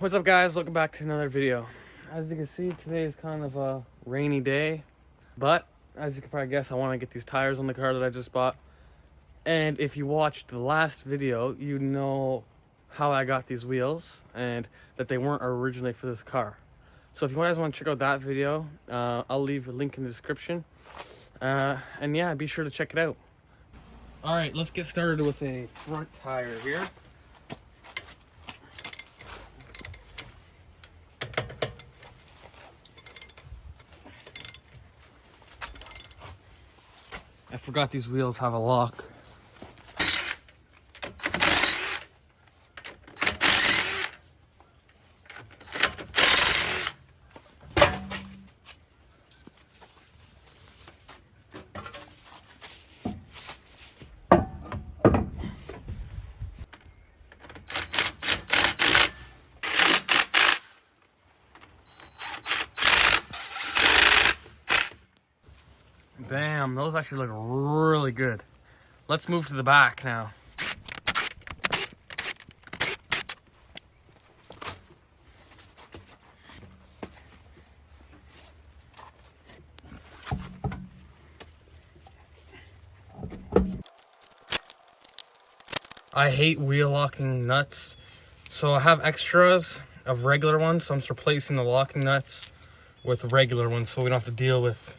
What's up, guys? Welcome back to another video. As you can see, today is kind of a rainy day, but as you can probably guess, I want to get these tires on the car that I just bought. And if you watched the last video, you know how I got these wheels and that they weren't originally for this car. So if you guys want to check out that video, I'll leave a link in the description. And yeah, be sure to check it out. All right, let's get started with a front tire here. I forgot these wheels have a lock. Damn, those actually look really good. Let's move to the back now. I hate wheel locking nuts, so I have extras of regular ones, so I'm just replacing the locking nuts with regular ones so we don't have to deal with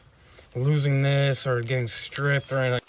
losing this or getting stripped or anything.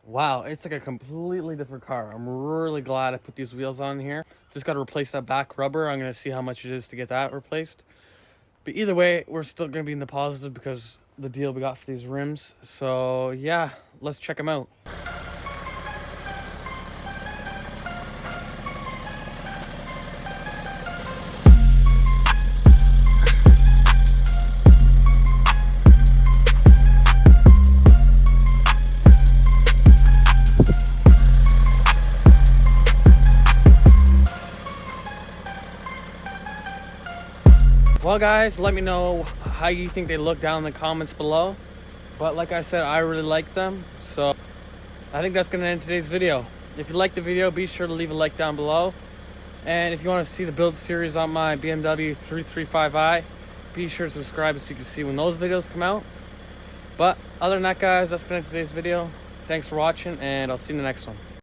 Wow, it's like a completely different car. I'm really glad I put these wheels on here. Just got to replace that back rubber. I'm going to see how much it is to get that replaced. But either way, we're still going to be in the positive because the deal we got for these rims. So yeah, let's check them out. Well, guys, let me know how you think they look down in the comments below. But like I said, I really like them. So I think that's going to end today's video. If you liked the video, be sure to leave a like down below. And if you want to see the build series on my BMW 335i, be sure to subscribe so you can see when those videos come out. But other than that, guys, that's going to end today's video. Thanks for watching, and I'll see you in the next one.